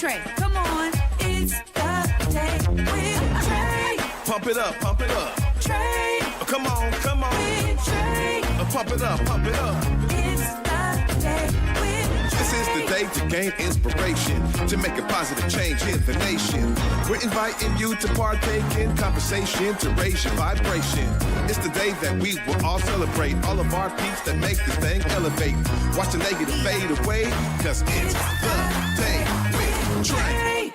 Trae, come on. It's the day with Trae. Pump it up, pump it up. Trae. Come on, come on. With Trae. Pump it up, pump it up. It's the day with Trae. This is the day to gain inspiration, to make a positive change in the nation. We're inviting you to partake in conversation, to raise your vibration. It's the day that we will all celebrate all of our peeps that make this thing elevate. Watch the negative fade away, cause it's the day with Trae.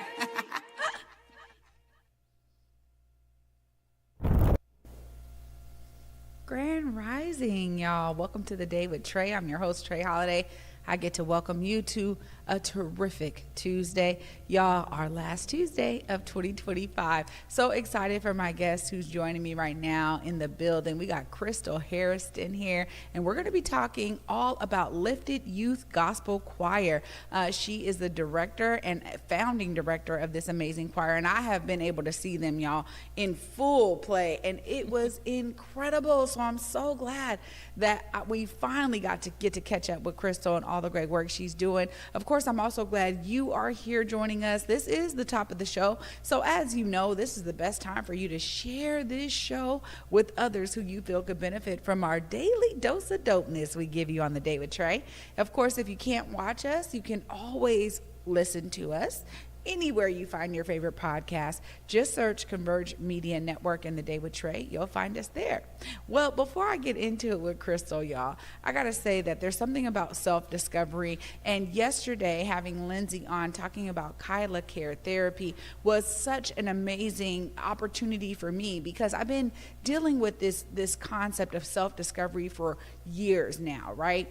Grand Rising, y'all. Welcome to the Day with Trae. I'm your host, Trae Holiday. I get to welcome you to a terrific Tuesday. Y'all, our last Tuesday of 2025. So excited for my guest who's joining me right now in the building. We got Crystal Hairston here, and we're going to be talking all about Lifted Youth Gospel Choir. She is the director and founding director of this amazing choir, and I have been able to see them, y'all, in full play, and it was incredible. So I'm so glad that we finally got to catch up with Crystal and all the great work she's doing. Of course, I'm also glad you are here joining us. This is the top of the show. So as you know, this is the best time for you to share this show with others who you feel could benefit from our daily dose of dopeness we give you on the Day with Trae. Of course, if you can't watch us, you can always listen to us anywhere you find your favorite podcast. Just search Converge Media Network and the Day with Trae. You'll find us there. Well, before I get into it with Crystal, y'all, I got to say that there's something about self-discovery. And yesterday, having Lindsay on talking about Kyla Care Therapy was such an amazing opportunity for me, because I've been dealing with this concept of self-discovery for years now, right?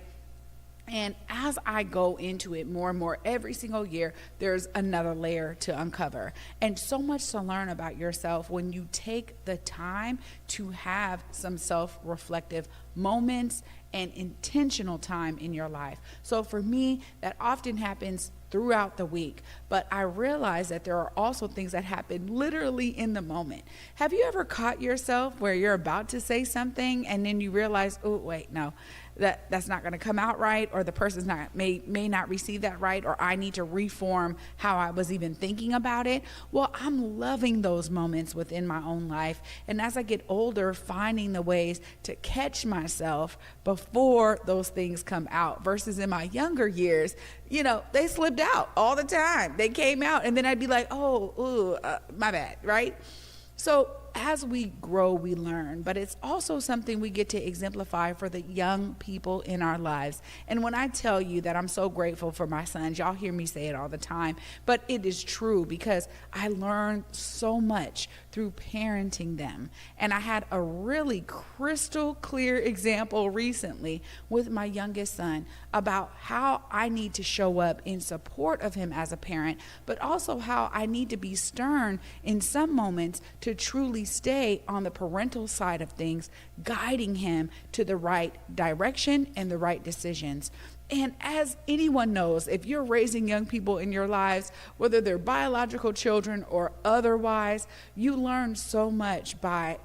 And as I go into it more and more every single year, there's another layer to uncover, and so much to learn about yourself when you take the time to have some self-reflective moments and intentional time in your life. So for me, that often happens throughout the week, but I realize that there are also things that happen literally in the moment. Have you ever caught yourself where you're about to say something and then you realize, oh wait, no, that's not going to come out right, or the person's may not receive that right, or I need to reform how I was even thinking about it? Well, I'm loving those moments within my own life, and as I get older, finding the ways to catch myself before those things come out, versus in my younger years, you know, they slipped out all the time. They came out, and then I'd be like, my bad, right? So as we grow, we learn, but it's also something we get to exemplify for the young people in our lives. And when I tell you that I'm so grateful for my sons, y'all hear me say it all the time, but it is true, because I learned so much through parenting them. And I had a really crystal clear example recently with my youngest son about how I need to show up in support of him as a parent, but also how I need to be stern in some moments to truly stay on the parental side of things, guiding him to the right direction and the right decisions. And as anyone knows, if you're raising young people in your lives, whether they're biological children or otherwise, you learn so much by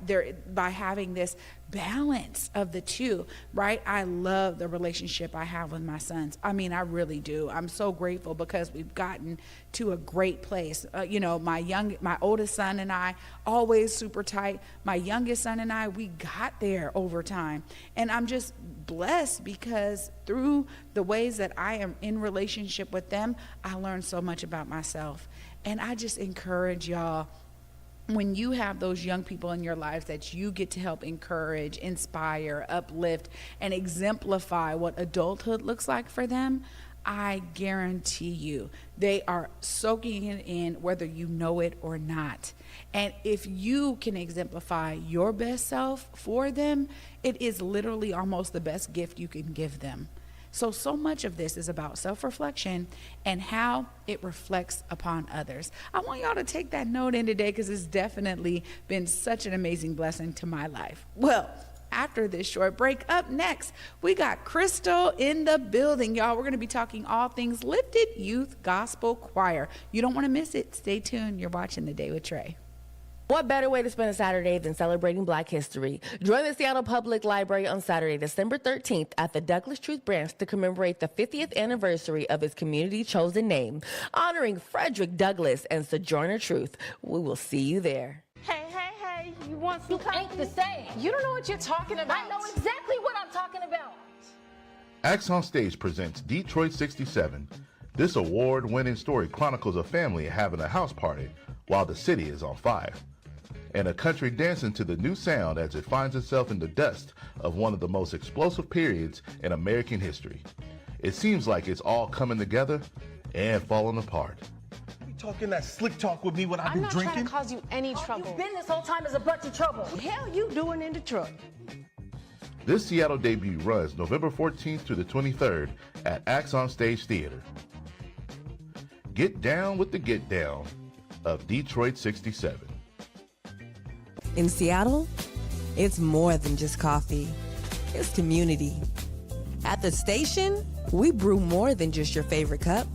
having this balance of the two, right? I love the relationship I have with my sons. I mean, I really do. I'm so grateful because we've gotten to a great place. My oldest son and I, always super tight. My youngest son and I, we got there over time. And I'm just blessed because through the ways that I am in relationship with them, I learned so much about myself. And I just encourage y'all, when you have those young people in your lives that you get to help encourage, inspire, uplift, and exemplify what adulthood looks like for them, I guarantee you they are soaking it in whether you know it or not. And if you can exemplify your best self for them, it is literally almost the best gift you can give them. So much of this is about self-reflection and how it reflects upon others. I want y'all to take that note in today because it's definitely been such an amazing blessing to my life. Well, after this short break, up next, we got Crystal in the building. Y'all, we're going to be talking all things Lifted Youth Gospel Choir. You don't want to miss it. Stay tuned. You're watching The Day with Trae. What better way to spend a Saturday than celebrating Black history? Join the Seattle Public Library on Saturday, December 13th at the Douglas Truth Branch to commemorate the 50th anniversary of his community chosen name, honoring Frederick Douglass and Sojourner Truth. We will see you there. Hey, you want some coffee? Ain't the same. You don't know what you're talking about. I know exactly what I'm talking about. Acts on Stage presents Detroit 67. This award-winning story chronicles a family having a house party while the city is on fire, and a country dancing to the new sound as it finds itself in the dust of one of the most explosive periods in American history. It seems like it's all coming together and falling apart. You talking that slick talk with me when I've I'm been not drinking? trying to cause you any All trouble. you've been this whole time is a bunch of trouble. What the hell you doing in Detroit? This Seattle debut runs November 14th through the 23rd at Acts on Stage Theater. Get down with the get down of Detroit 67. In Seattle, it's more than just coffee. It's community. At the station, we brew more than just your favorite cup.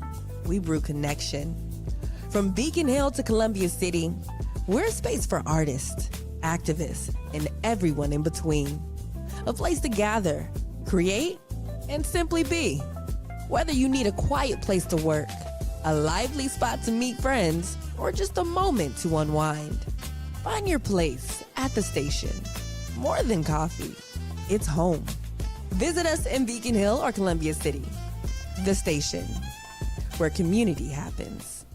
We brew connection. From Beacon Hill to Columbia City, we're a space for artists, activists, and everyone in between. A place to gather, create, and simply be. Whether you need a quiet place to work, a lively spot to meet friends, or just a moment to unwind, find your place at the station. More than coffee, it's home. Visit us in Beacon Hill or Columbia City. The station, where community happens.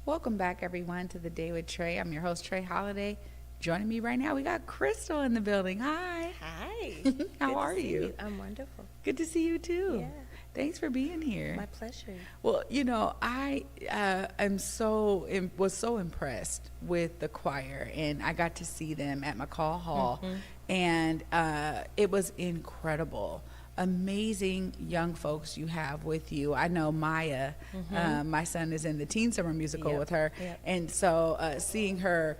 Welcome back, everyone, to the Day with Trae. I'm your host, Trae Holiday. Joining me right now, we got Crystal in the building. Hi. Hi. How are you? I'm wonderful. Good to see you too. Yeah. Thanks for being here. My pleasure. Well, you know, I was so impressed with the choir, and I got to see them at McCall Hall, and it was incredible. Amazing young folks you have with you. I know Maya, my son is in the teen summer musical with her, and so seeing her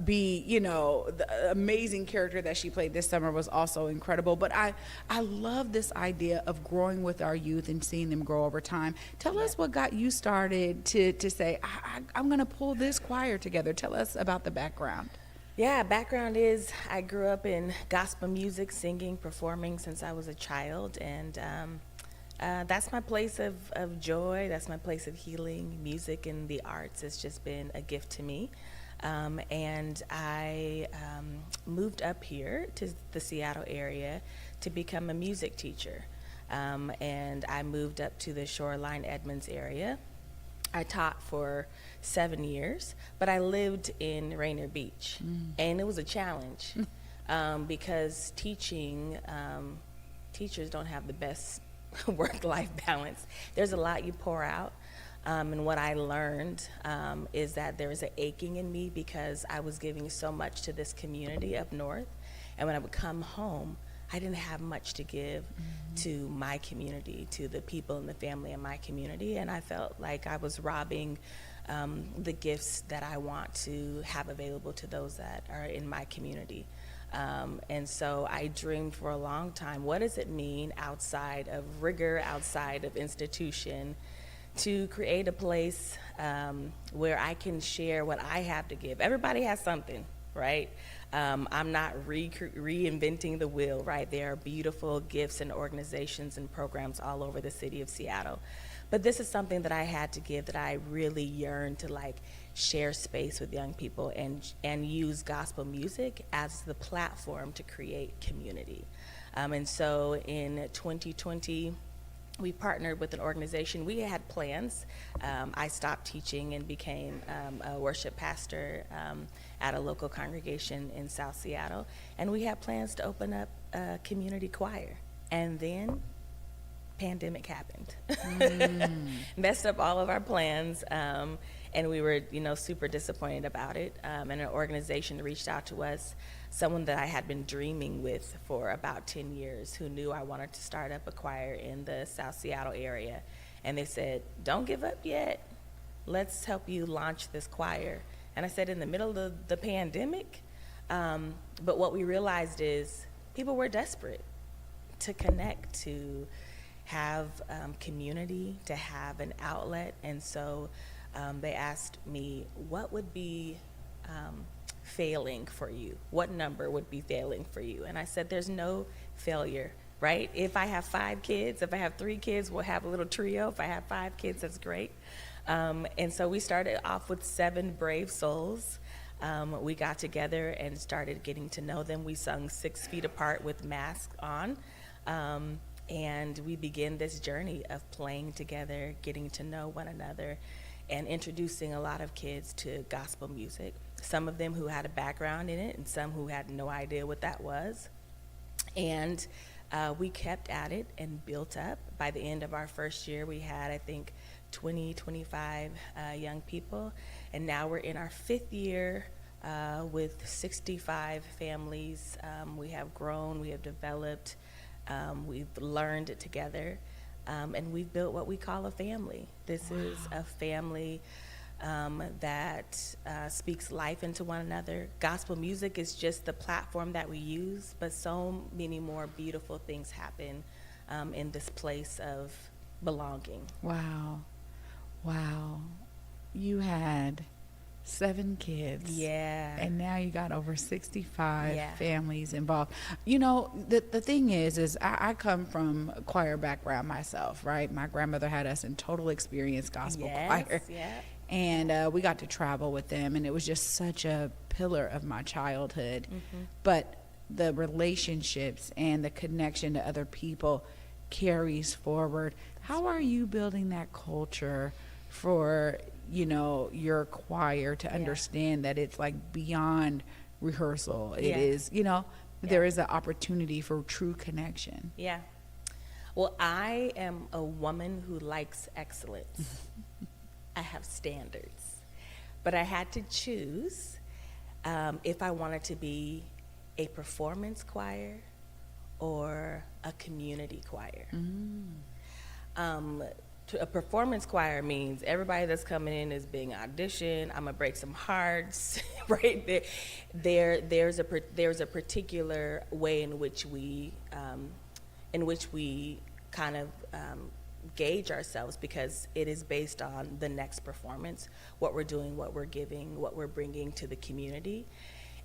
be, you know, the amazing character that she played this summer was also incredible. But I love this idea of growing with our youth and seeing them grow over time. Tell us what got you started to say, I'm going to pull this choir together. Tell us about the background. Yeah, background is I grew up in gospel music, singing, performing since I was a child, and that's my place of joy. That's my place of healing. Music and the arts has just been a gift to me. And I moved up here to the Seattle area to become a music teacher. And I moved up to the Shoreline Edmonds area. I taught for 7 years, but I lived in Rainier Beach, and it was a challenge because teachers don't have the best work-life balance. There's a lot you pour out, and what I learned is that there was an aching in me because I was giving so much to this community up north, and when I would come home, I didn't have much to give to my community, to the people and the family in my community, and I felt like I was robbing the gifts that I want to have available to those that are in my community. And so I dreamed for a long time, what does it mean outside of rigor, outside of institution, to create a place where I can share what I have to give. Everybody has something, right? I'm not reinventing the wheel, right? There are beautiful gifts and organizations and programs all over the city of Seattle. But this is something that I had to give, that I really yearned to like share space with young people and use gospel music as the platform to create community. And so in 2020, we partnered with an organization. We had plans. I stopped teaching and became a worship pastor at a local congregation in South Seattle. And we had plans to open up a community choir. And then pandemic happened. Messed up all of our plans. And we were, super disappointed about it. And an organization reached out to us, someone that I had been dreaming with for about 10 years, who knew I wanted to start up a choir in the South Seattle area. And they said, don't give up yet. Let's help you launch this choir. And I said, in the middle of the pandemic? But what we realized is people were desperate to connect, to have community, to have an outlet. And so they asked me, what would be failing for you? What number would be failing for you? And I said, there's no failure, right? If I have 5 kids, if I have 3 kids, we'll have a little trio. If I have 5 kids, that's great. And so we started off with 7 brave souls. We got together and started getting to know them. We sung 6 feet apart with masks on. And we began this journey of playing together, getting to know one another, and introducing a lot of kids to gospel music. Some of them who had a background in it and some who had no idea what that was. And we kept at it and built up. By the end of our first year, we had, I think, 20, 25 young people. And now we're in our 5th year with 65 families. We have grown, we have developed, we've learned it together, and we've built what we call a family. This is a family that speaks life into one another. Gospel music is just the platform that we use, but so many more beautiful things happen in this place of belonging. Wow. Wow. You had 7 kids. Yeah. And now you got over 65 Yeah. families involved. You know, the thing is I come from a choir background myself, right? My grandmother had us in total experience gospel choir. Yeah. And we got to travel with them, and it was just such a pillar of my childhood. But the relationships and the connection to other people carries forward. How are you building that culture for, you know, your choir to understand that it's like beyond rehearsal? It is, you know, there is an opportunity for true connection. Yeah. Well, I am a woman who likes excellence. I have standards. But I had to choose if I wanted to be a performance choir or a community choir. A performance choir means everybody that's coming in is being auditioned. I'm gonna break some hearts, right? There's a particular way in which we kind of gauge ourselves, because it is based on the next performance, what we're doing, what we're giving, what we're bringing to the community.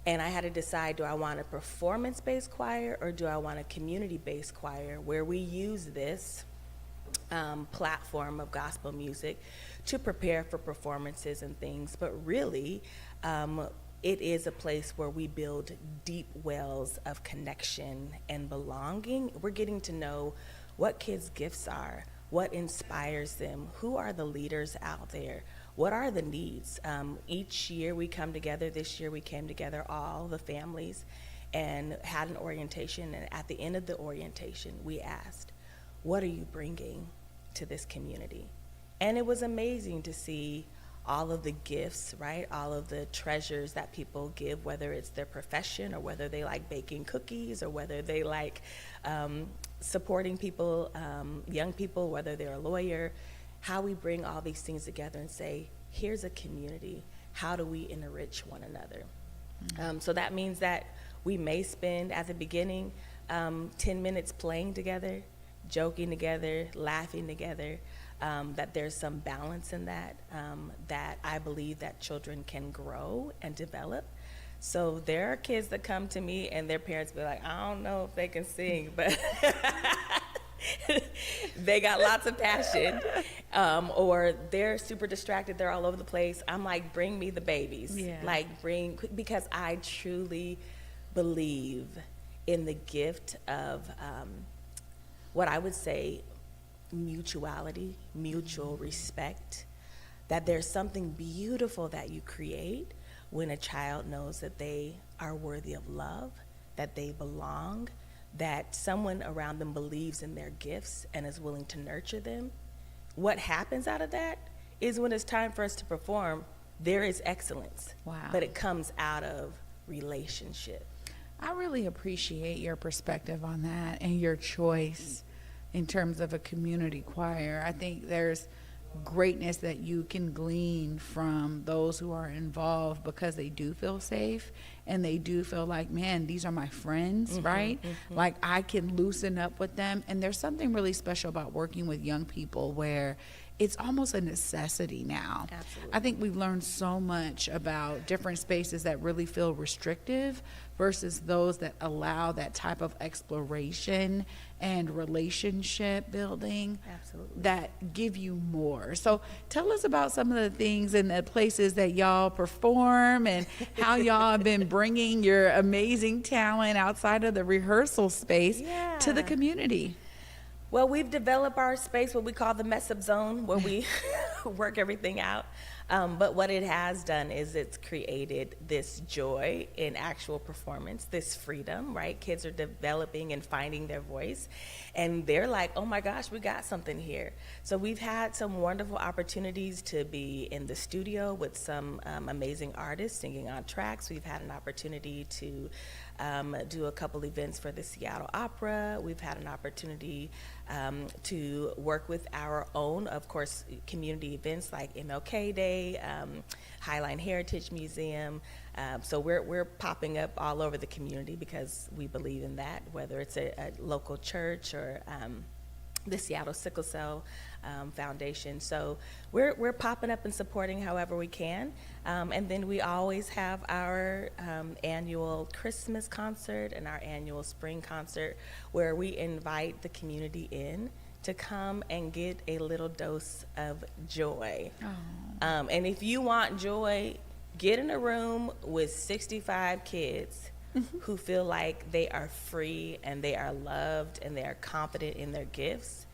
And I had to decide, do I want a performance-based choir or do I want a community-based choir where we use this platform of gospel music to prepare for performances and things, but really it is a place where we build deep wells of connection and belonging. We're getting to know what kids' gifts are, what inspires them, who are the leaders out there, what are the needs. Each year we come together. This year we came together, all the families, and had an orientation, and at the end of the orientation we asked, what are you bringing to this community? And it was amazing to see all of the gifts, right? All of the treasures that people give, whether it's their profession or whether they like baking cookies or whether they like supporting people, young people, whether they're a lawyer, how we bring all these things together and say, here's a community. How do we enrich one another? So that means that we may spend at the beginning 10 minutes playing together, joking together, laughing together, that there's some balance in that, that I believe that children can grow and develop. So there are kids that come to me and their parents be like, I don't know if they can sing, but they got lots of passion, or they're super distracted, they're all over the place. I'm like, bring me the babies. Like because I truly believe in the gift of what I would say mutuality, mutual respect, that there's something beautiful that you create when a child knows that they are worthy of love, that they belong, that someone around them believes in their gifts and is willing to nurture them. What happens out of that is when it's time for us to perform, there is excellence. Wow. But it comes out of relationship. I really appreciate your perspective on that and your choice in terms of a community choir. I think there's greatness that you can glean from those who are involved because they do feel safe and they do feel like, man, these are my friends, right? Like I can loosen up with them. And there's something really special about working with young people where it's almost a necessity now. Absolutely. I think we've learned so much about different spaces that really feel restrictive versus those that allow that type of exploration and relationship building. Absolutely. That give you more. So tell us about some of the things and the places that y'all perform and how y'all have been bringing your amazing talent outside of the rehearsal space to the Yeah. community. Well, we've developed our space, what we call the mess up zone, where we work everything out. But what it has done is it's created this joy in actual performance, this freedom, right? Kids are developing and finding their voice. And they're like, oh my gosh, we got something here. So we've had some wonderful opportunities to be in the studio with some amazing artists singing on tracks. We've had an opportunity to do a couple events for the Seattle Opera. We've had an opportunity to work with our own, of course, community events like MLK Day, Highline Heritage Museum. So we're popping up all over the community because we believe in that, whether it's a local church or the Seattle Sickle Cell Foundation. So we're popping up and supporting however we can. And then we always have our annual Christmas concert and our annual spring concert where we invite the community in to come and get a little dose of joy. And if you want joy, get in a room with 65 kids who feel like they are free and they are loved and they are confident in their gifts.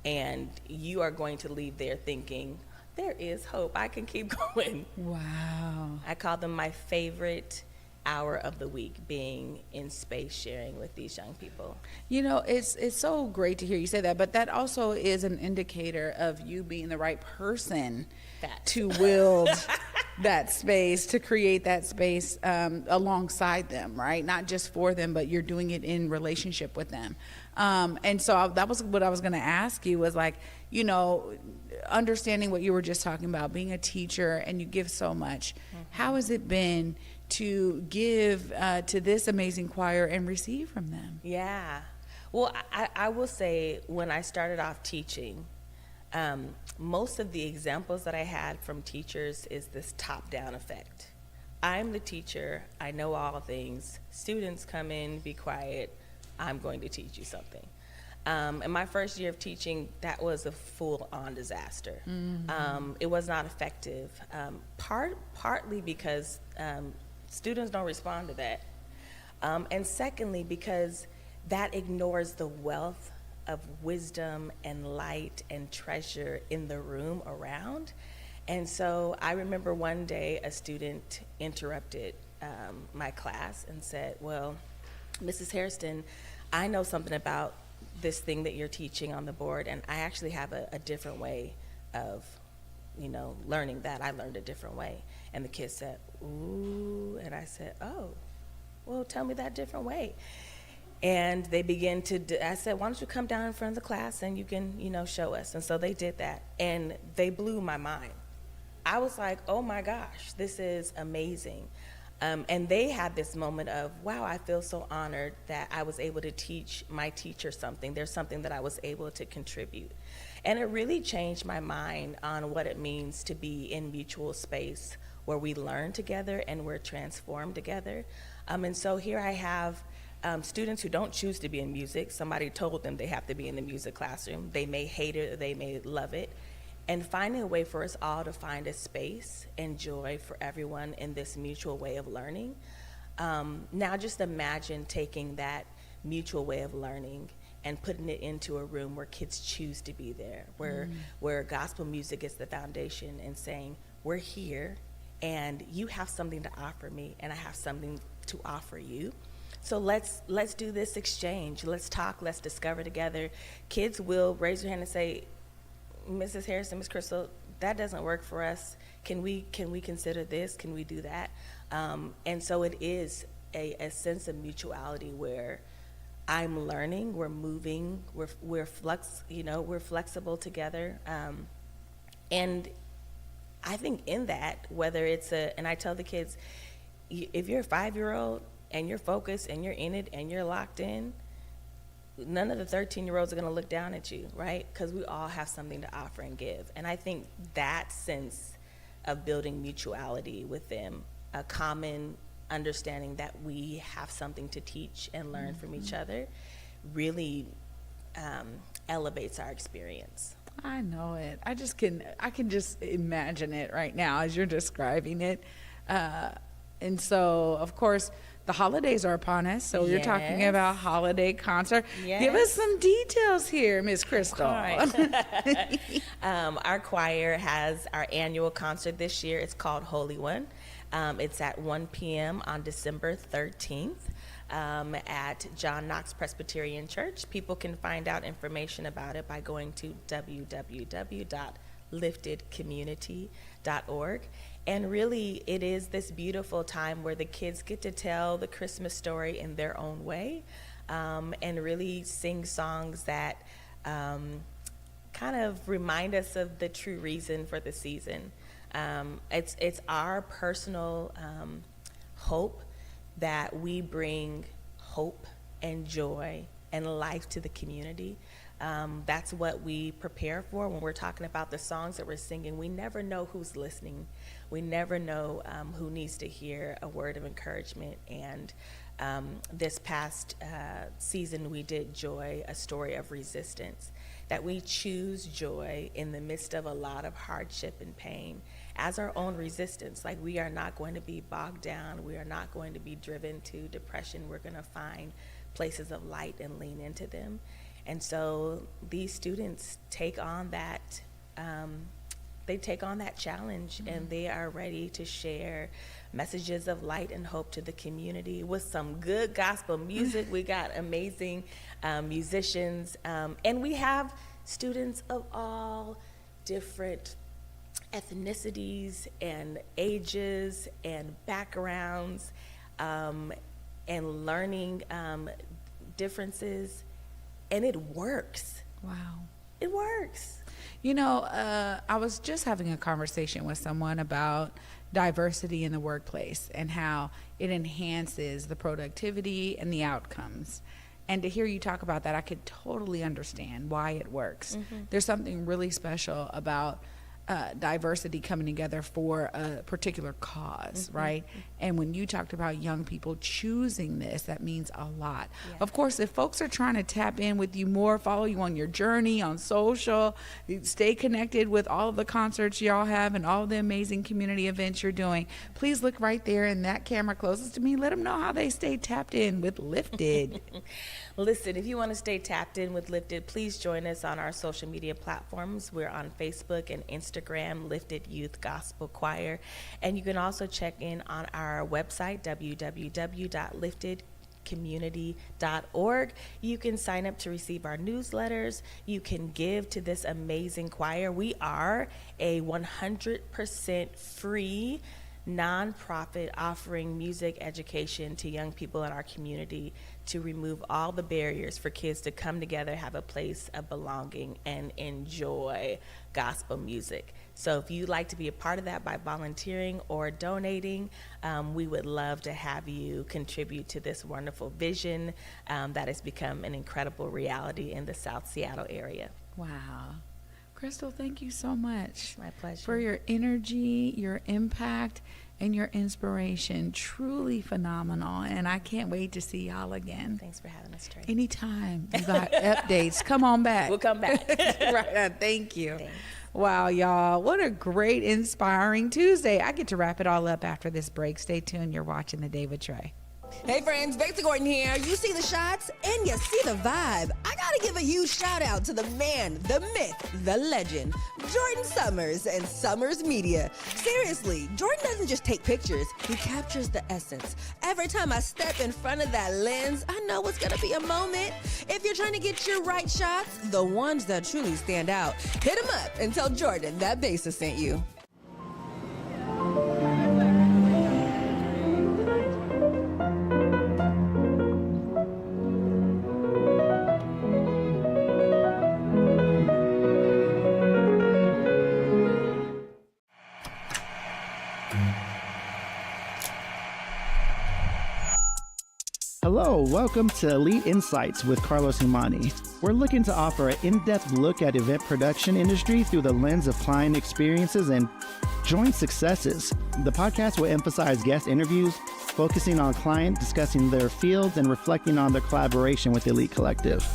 And you are going to leave there thinking, there is hope. I can keep going. Wow. I call them my favorite hour of the week, being in space sharing with these young people. You know, it's so great to hear you say that, but that also is an indicator of you being the right person Facts. to wield that space, to create that space alongside them, right? Not just for them, but you're doing it in relationship with them. And so that was what I was going to ask you was like, you know, understanding what you were just talking about, being a teacher and you give so much. How has it been to give to this amazing choir and receive from them? Yeah. Well, I will say when I started off teaching, most of the examples that I had from teachers is this top-down effect. I'm the teacher. I know all things. Students come in, be quiet. I'm going to teach you something. In my first year of teaching, that was a full-on disaster. It was not effective, partly because students don't respond to that. And secondly, because that ignores the wealth of wisdom and light and treasure in the room around. And so I remember one day a student interrupted my class and said, well, Mrs. Hairston, I know something about this thing that you're teaching on the board, and I actually have a different way of, you know, learning that. I learned a different way. And the kid said, ooh, and I said, oh, well, tell me that different way. And they began to, I said, why don't you come down in front of the class and you can, you know, show us. And so they did that, and they blew my mind. I was like, oh my gosh, this is amazing. And they had this moment of, wow, I feel so honored that I was able to teach my teacher something. There's something that I was able to contribute. And it really changed my mind on what it means to be in mutual space where we learn together and we're transformed together. And so here I have students who don't choose to be in music. Somebody told them they have to be in the music classroom. They may hate it or they may love it. And finding a way for us all to find a space and joy for everyone in this mutual way of learning. Now just imagine taking that mutual way of learning and putting it into a room where kids choose to be there, where gospel music is the foundation, and saying, we're here and you have something to offer me and I have something to offer you. So let's do this exchange. Let's talk, let's discover together. Kids will raise their hand and say, Mrs. Hairston, Miss Crystal, that doesn't work for us. Can we consider this? Can we do that? And so it is a sense of mutuality where I'm learning, we're moving, we're flexible together. And I think in that, whether it's and I tell the kids, if you're a 5-year-old and you're focused and you're in it and you're locked in, none of the 13-year-olds are going to look down at you, right? Because we all have something to offer and give. And I think that sense of building mutuality with them, a common understanding that we have something to teach and learn from each other, really elevates our experience. I know it. I can just imagine it right now as you're describing it. And so, of course, the holidays are upon us. So you're talking about holiday concert. Yes. Give us some details here, Miss Crystal. Our choir has our annual concert this year. It's called Holy One. It's at 1 p.m. on December 13th. At John Knox Presbyterian Church. People can find out information about it by going to www.liftedcommunity.org. And really, it is this beautiful time where the kids get to tell the Christmas story in their own way, and really sing songs that kind of remind us of the true reason for the season. It's our personal hope that we bring hope and joy and life to the community. That's what we prepare for when we're talking about the songs that we're singing. We never know who's listening. We never know who needs to hear a word of encouragement. And this past season, we did Joy, a story of resistance, that we choose joy in the midst of a lot of hardship and pain as our own resistance. Like, we are not going to be bogged down. We are not going to be driven to depression. We're going to find places of light and lean into them. And so these students take on that, challenge, and they are ready to share messages of light and hope to the community with some good gospel music. We got amazing musicians, and we have students of all different ethnicities and ages and backgrounds, and learning differences, and it works. Wow. It works. You know, I was just having a conversation with someone about diversity in the workplace and how it enhances the productivity and the outcomes. And to hear you talk about that, I could totally understand why it works. There's something really special about diversity coming together for a particular cause, right? And when you talked about young people choosing this, that means a lot. Yeah. Of course, if folks are trying to tap in with you more, follow you on your journey on social, stay connected with all of the concerts y'all have and all of the amazing community events you're doing, please look right there in that camera closest to me. Let them know how they stay tapped in with Lifted. Listen, if you want to stay tapped in with Lifted, please join us on our social media platforms. We're on Facebook and Instagram, Lifted Youth Gospel Choir. And you can also check in on our website, www.liftedcommunity.org. You can sign up to receive our newsletters. You can give to this amazing choir. We are a 100% free nonprofit offering music education to young people in our community to remove all the barriers for kids to come together, have a place of belonging, and enjoy gospel music. So if you'd like to be a part of that by volunteering or donating, we would love to have you contribute to this wonderful vision that has become an incredible reality in the South Seattle area. Wow. Crystal, thank you so much. My pleasure. For your energy, your impact, and your inspiration. Truly phenomenal. And I can't wait to see y'all again. Thanks for having us, Trae. Anytime you got updates, come on back. We'll come back. Right. Thank you. Thanks. Wow, y'all. What a great, inspiring Tuesday. I get to wrap it all up after this break. Stay tuned. You're watching The Day with Trae. Hey friends, Bexy Gordon here. You see the shots and you see the vibe. I gotta give a huge shout out to the man, the myth, the legend, Jordan Summers and Summers Media. Seriously, Jordan doesn't just take pictures, he captures the essence. Every time I step in front of that lens, I know it's gonna be a moment. If you're trying to get your right shots, the ones that truly stand out, hit him up and tell Jordan that Besa sent you. Hello. Hello, welcome to Elite Insights with Carlos Humani. We're looking to offer an in-depth look at event production industry through the lens of client experiences and joint successes. The podcast will emphasize guest interviews, focusing on client discussing their fields and reflecting on their collaboration with Elite Collective.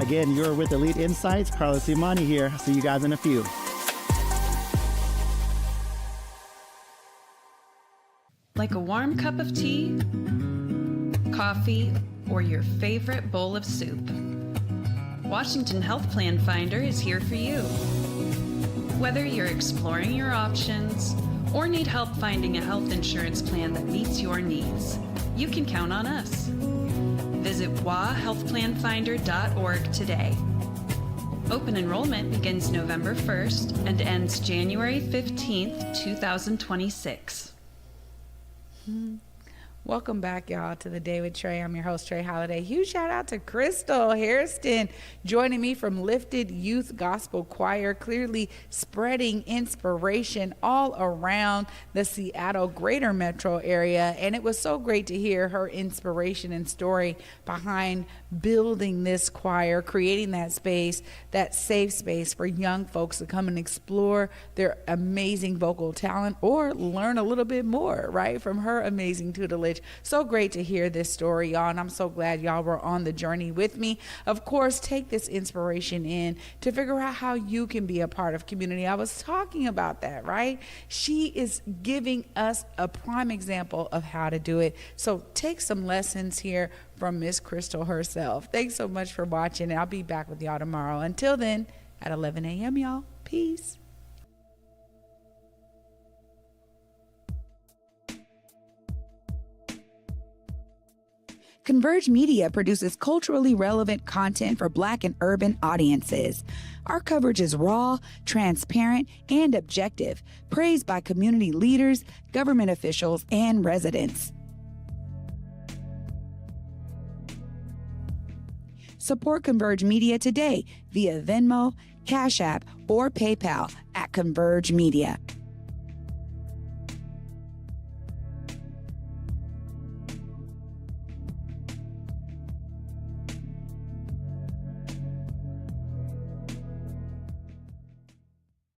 Again, you're with Elite Insights. Carlos Humani here. See you guys in a few. Like a warm cup of tea, coffee, or your favorite bowl of soup, Washington Health Plan Finder is here for you. Whether you're exploring your options or need help finding a health insurance plan that meets your needs, you can count on us. Visit wahealthplanfinder.org today. Open enrollment begins November 1st and ends January 15th, 2026. Welcome back, y'all, to the Day with Trae. I'm your host, Trae Holiday. Huge shout out to Crystal Hairston joining me from Lifted Youth Gospel Choir, clearly spreading inspiration all around the Seattle greater metro area. And it was so great to hear her inspiration and story behind building this choir, creating that space, that safe space for young folks to come and explore their amazing vocal talent or learn a little bit more, right, from her amazing tutelage. So great to hear this story, y'all, and I'm so glad y'all were on the journey with me. Of course, take this inspiration in to figure out how you can be a part of community. I was talking about that, right? She is giving us a prime example of how to do it. So take some lessons here from Miss Crystal herself. Thanks so much for watching, and I'll be back with y'all tomorrow. Until then, at 11 a.m., y'all. Peace. Converge Media produces culturally relevant content for Black and urban audiences. Our coverage is raw, transparent, and objective, praised by community leaders, government officials, and residents. Support Converge Media today via Venmo, Cash App, or PayPal at Converge Media.